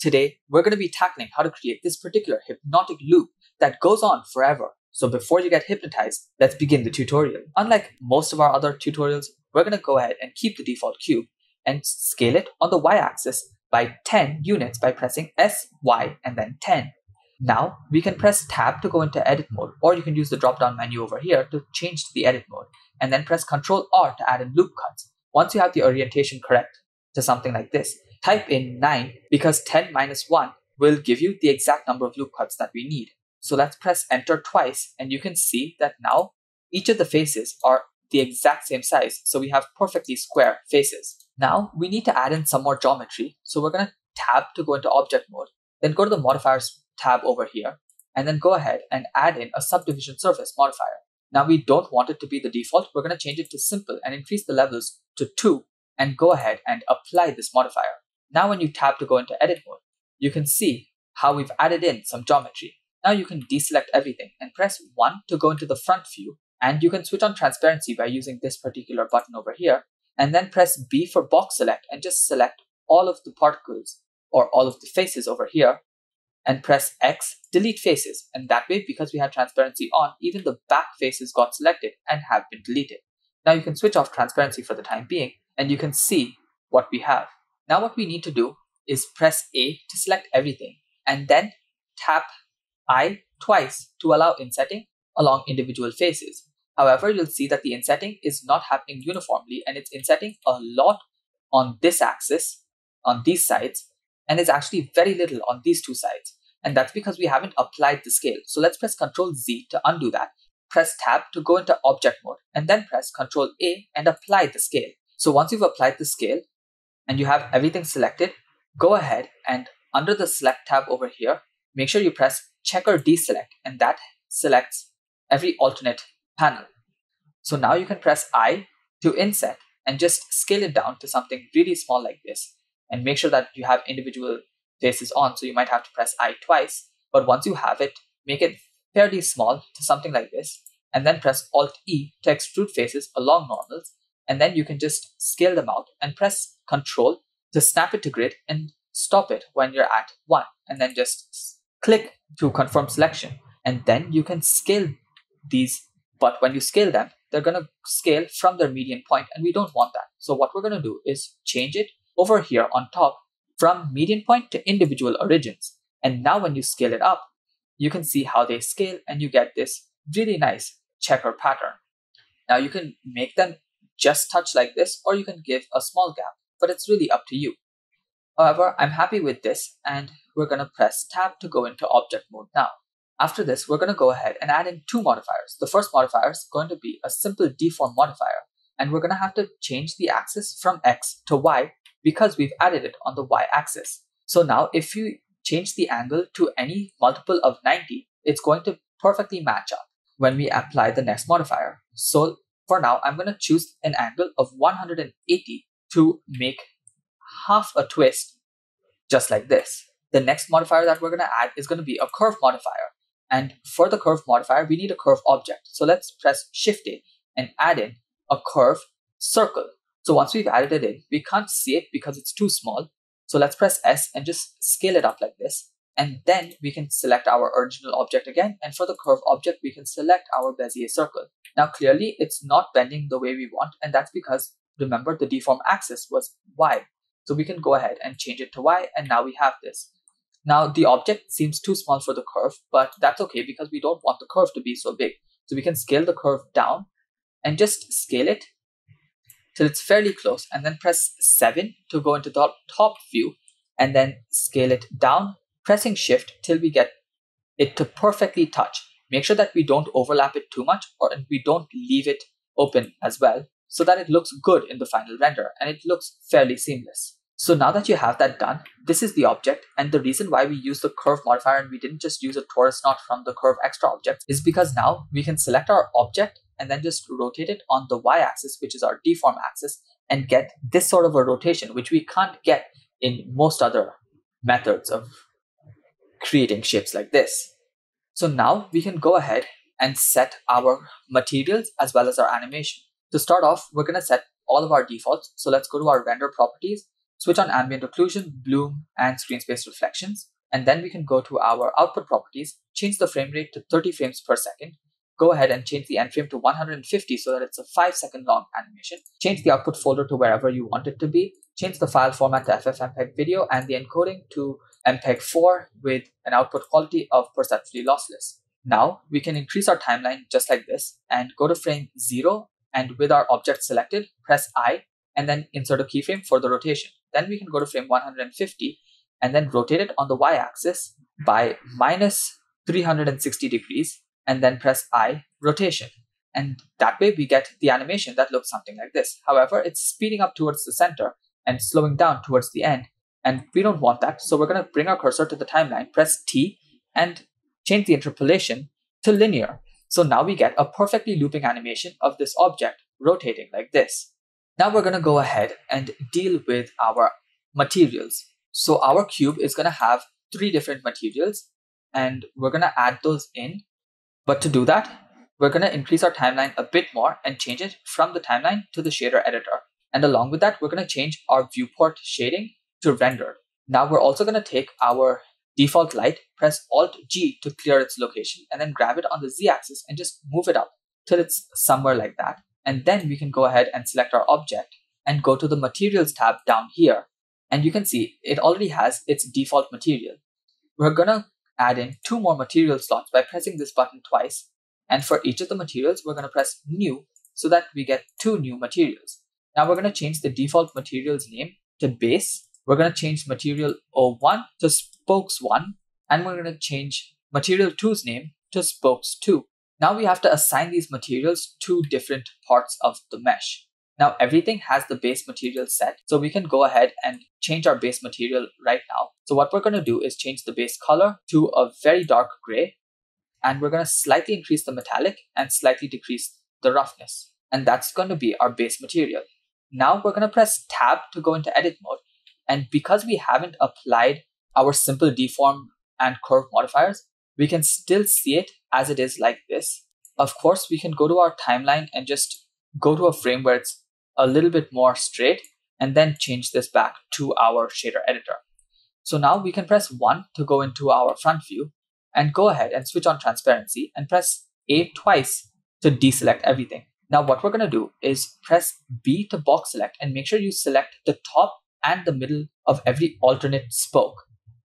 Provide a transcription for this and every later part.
Today, we're going to be tackling how to create this particular hypnotic loop that goes on forever. So before you get hypnotized, let's begin the tutorial. Unlike most of our other tutorials, we're going to go ahead and keep the default cube and scale it on the y-axis by 10 units by pressing S, Y, and then 10. Now, we can press Tab to go into edit mode, or you can use the drop-down menu over here to change to the edit mode, and then press Ctrl R to add in loop cuts. Once you have the orientation correct to something like this, type in 9 because 10 minus 1 will give you the exact number of loop cuts that we need. So let's press enter twice and you can see that now each of the faces are the exact same size. So we have perfectly square faces. Now we need to add in some more geometry. So we're going to tab to go into object mode, then go to the modifiers tab over here, and then go ahead and add in a subdivision surface modifier. Now we don't want it to be the default. We're going to change it to simple and increase the levels to 2 and go ahead and apply this modifier. Now when you tab to go into edit mode, you can see how we've added in some geometry. Now you can deselect everything and press 1 to go into the front view, and you can switch on transparency by using this particular button over here, and then press B for box select and just select all of the particles or all of the faces over here, and press X, delete faces, and that way, because we had transparency on, even the back faces got selected and have been deleted. Now you can switch off transparency for the time being and you can see what we have. Now what we need to do is press A to select everything and then tap I twice to allow insetting along individual faces. However, you'll see that the insetting is not happening uniformly and it's insetting a lot on this axis, on these sides, and is actually very little on these two sides. And that's because we haven't applied the scale. So let's press Ctrl Z to undo that. Press Tab to go into object mode and then press Ctrl A and apply the scale. So once you've applied the scale and you have everything selected, go ahead and under the select tab over here, make sure you press check or deselect, and that selects every alternate panel. So now you can press I to inset and just scale it down to something really small like this, and make sure that you have individual faces on. So you might have to press I twice, but once you have it, make it fairly small to something like this, and then press Alt E to extrude faces along normals, and then you can just scale them out and press Ctrl to snap it to grid and stop it when you're at 1, and then just click to confirm selection, and then you can scale these. But when you scale them, they're going to scale from their median point, and we don't want that. So what we're going to do is change it over here on top from median point to individual origins. And now when you scale it up, you can see how they scale and you get this really nice checker pattern. Now you can make them just touch like this, or you can give a small gap, but it's really up to you. However, I'm happy with this, and we're going to press Tab to go into object mode now. After this, we're going to go ahead and add in 2 modifiers. The first modifier is going to be a simple deform modifier, and we're going to have to change the axis from X to Y because we've added it on the Y-axis. So now if you change the angle to any multiple of 90, it's going to perfectly match up when we apply the next modifier. So for now, I'm going to choose an angle of 180 to make half a twist, just like this. The next modifier that we're going to add is going to be a curve modifier. And for the curve modifier, we need a curve object. So let's press Shift A and add in a curve circle. So once we've added it in, we can't see it because it's too small. So let's press S and just scale it up like this. And then we can select our original object again. And for the curve object, we can select our Bezier circle. Now clearly, it's not bending the way we want. And that's because, remember, the deform axis was Y. So we can go ahead and change it to Y, and now we have this. Now the object seems too small for the curve, but that's okay because we don't want the curve to be so big. So we can scale the curve down and just scale it till it's fairly close, and then press 7 to go into the top view, and then scale it down, pressing Shift till we get it to perfectly touch. Make sure that we don't overlap it too much, or we don't leave it open as well, so that it looks good in the final render and it looks fairly seamless. So now that you have that done, this is the object, and the reason why we use the curve modifier and we didn't just use a torus knot from the curve extra object is because now we can select our object and then just rotate it on the y-axis, which is our deform axis, and get this sort of a rotation, which we can't get in most other methods of creating shapes like this. So now we can go ahead and set our materials as well as our animation. To start off, we're going to set all of our defaults. So let's go to our render properties, switch on ambient occlusion, bloom, and screen space reflections. And then we can go to our output properties, change the frame rate to 30 frames per second, go ahead and change the end frame to 150 so that it's a 5-second long animation, change the output folder to wherever you want it to be, change the file format to FFmpeg video and the encoding to MPEG-4 with an output quality of perceptually lossless. Now we can increase our timeline just like this and go to frame 0, and with our object selected, press I and then insert a keyframe for the rotation. Then we can go to frame 150 and then rotate it on the y-axis by minus 360 degrees and then press I, rotation. And that way we get the animation that looks something like this. However, it's speeding up towards the center and slowing down towards the end. And we don't want that. So we're going to bring our cursor to the timeline, press T, and change the interpolation to linear. So now we get a perfectly looping animation of this object rotating like this. Now we're going to go ahead and deal with our materials. So our cube is going to have 3 different materials and we're going to add those in. But to do that, we're going to increase our timeline a bit more and change it from the timeline to the shader editor. And along with that, we're going to change our viewport shading to rendered. Now we're also going to take our default light, press Alt-G to clear its location, and then grab it on the Z-axis and just move it up till it's somewhere like that. And then we can go ahead and select our object and go to the Materials tab down here. And you can see it already has its default material. We're going to add in 2 more material slots by pressing this button twice. And for each of the materials, we're going to press New so that we get 2 new materials. Now we're going to change the default material's name to Base. We're going to change material 01 to Spokes 1. And we're going to change material 2's name to Spokes 2. Now we have to assign these materials to different parts of the mesh. Now everything has the base material set, so we can go ahead and change our base material right now. So what we're going to do is change the base color to a very dark gray, and we're going to slightly increase the metallic and slightly decrease the roughness. And that's going to be our base material. Now we're going to press Tab to go into edit mode. And because we haven't applied our simple deform and curve modifiers, we can still see it as it is like this. Of course, we can go to our timeline and just go to a frame where it's a little bit more straight and then change this back to our shader editor. So now we can press 1 to go into our front view and go ahead and switch on transparency and press A twice to deselect everything. Now what we're going to do is press B to box select and make sure you select the top and the middle of every alternate spoke.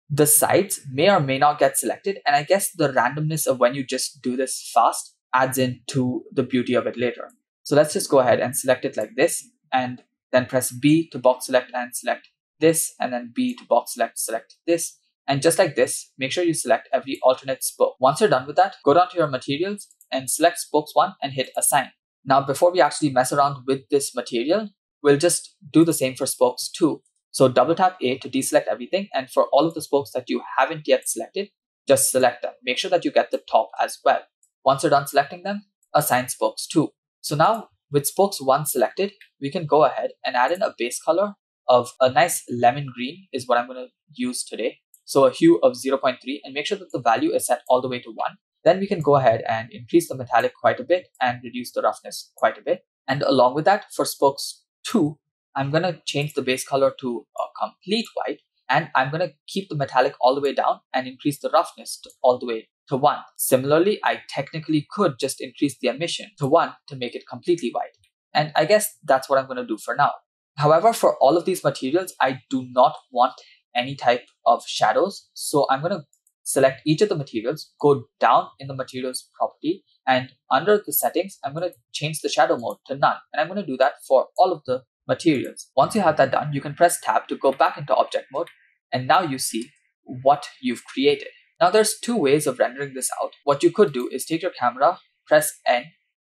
The sides may or may not get selected, and I guess the randomness of when you just do this fast adds into the beauty of it later. So let's just go ahead and select it like this, and then press B to box select and select this, and then B to box select this. And just like this, make sure you select every alternate spoke. Once you're done with that, go down to your materials and select Spokes 1 and hit Assign. Now before we actually mess around with this material, we'll just do the same for Spokes 2. So double tap A to deselect everything, and for all of the spokes that you haven't yet selected, just select them. Make sure that you get the top as well. Once you're done selecting them, assign Spokes 2. So now with Spokes 1 selected, we can go ahead and add in a base color of a nice lemon green is what I'm going to use today. So a hue of 0.3, and make sure that the value is set all the way to 1. Then we can go ahead and increase the metallic quite a bit and reduce the roughness quite a bit. And along with that, for Spokes 2, I'm going to change the base color to a complete white, and I'm going to keep the metallic all the way down and increase the roughness to all the way to 1. Similarly, I technically could just increase the emission to 1 to make it completely white. And I guess that's what I'm going to do for now. However, for all of these materials, I do not want any type of shadows. So I'm going to select each of the materials, go down in the materials property, and under the settings, I'm going to change the shadow mode to none. And I'm going to do that for all of the materials. Once you have that done, you can press Tab to go back into object mode, and now you see what you've created. Now there's 2 ways of rendering this out. What you could do is take your camera, press N,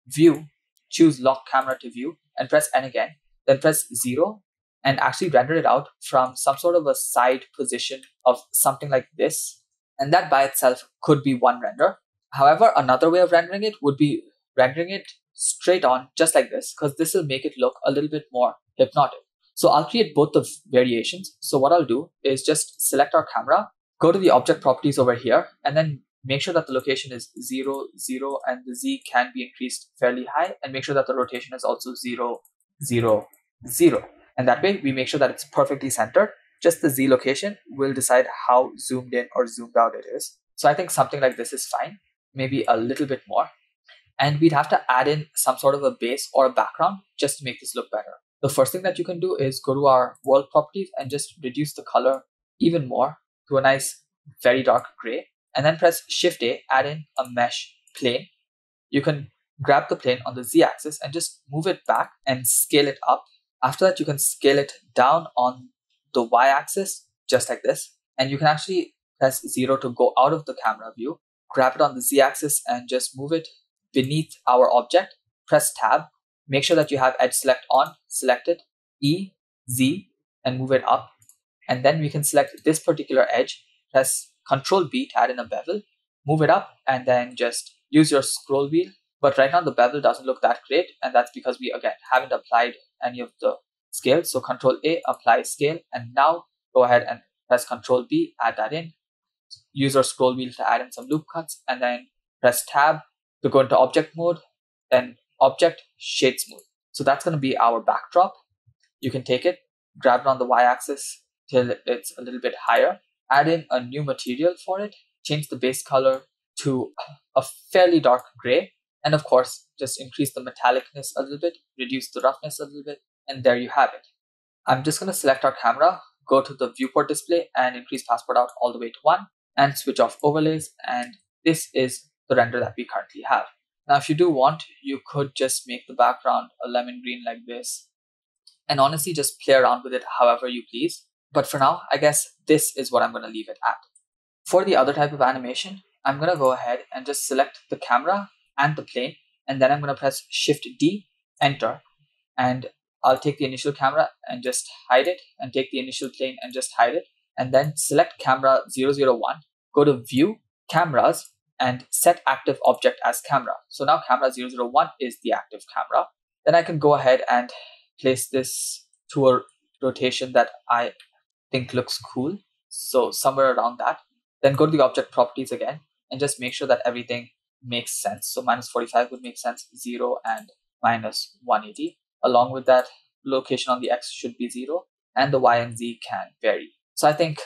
view, choose lock camera to view, and press N again, then press 0, and actually render it out from some sort of a side position of something like this. And that by itself could be one render. However, another way of rendering it would be rendering it straight on just like this, because this will make it look a little bit more hypnotic. So I'll create both the variations. So what I'll do is just select our camera, go to the object properties over here, and then make sure that the location is 0, 0, and the Z can be increased fairly high, and make sure that the rotation is also 0, 0, 0. And that way we make sure that it's perfectly centered. Just the Z location will decide how zoomed in or zoomed out it is. So I think something like this is fine, maybe a little bit more. And we'd have to add in some sort of a base or a background just to make this look better. The first thing that you can do is go to our world properties and just reduce the color even more to a nice, very dark gray. And then press Shift A, add in a mesh plane. You can grab the plane on the Z axis and just move it back and scale it up. After that, you can scale it down on the Y axis, just like this. And you can actually press 0 to go out of the camera view, grab it on the Z axis and just move it beneath our object. Press Tab, make sure that you have edge select on, select it, E, Z, and move it up. And then we can select this particular edge, press Ctrl B to add in a bevel, move it up, and then just use your scroll wheel. But right now the bevel doesn't look that great, and that's because we again haven't applied any of the scale. So Ctrl A, apply scale, and now go ahead and press Ctrl B, add that in. Use your scroll wheel to add in some loop cuts, and then press Tab to go into object mode, then object shade smooth. So that's going to be our backdrop. You can take it, grab it on the Y axis till it's a little bit higher, add in a new material for it, change the base color to a fairly dark gray, and of course, just increase the metallicness a little bit, reduce the roughness a little bit, and there you have it. I'm just going to select our camera, go to the viewport display and increase passport out all the way to 1 and switch off overlays, and this is the render that we currently have. Now, if you do want, you could just make the background a lemon green like this, and honestly just play around with it however you please. But for now, I guess this is what I'm going to leave it at. For the other type of animation, I'm going to go ahead and just select the camera and the plane, and then I'm going to press Shift D, enter, and I'll take the initial camera and just hide it, and take the initial plane and just hide it, and then select camera 001, go to View, Cameras, and set active object as camera. So now camera 001 is the active camera. Then I can go ahead and place this to a rotation that I think looks cool. So somewhere around that. Then go to the object properties again and just make sure that everything makes sense. So -45 would make sense, 0 and -180. Along with that, location on the X should be 0 and the Y and Z can vary. So I think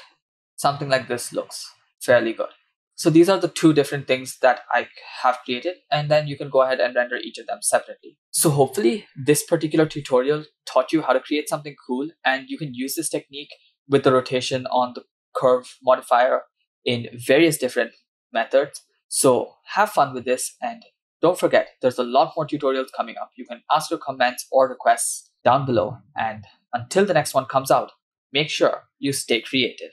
something like this looks fairly good. So these are the two different things that I have created, and then you can go ahead and render each of them separately. So hopefully this particular tutorial taught you how to create something cool, and you can use this technique with the rotation on the curve modifier in various different methods. So have fun with this, and don't forget, there's a lot more tutorials coming up. You can ask your comments or requests down below, and until the next one comes out, make sure you stay creative.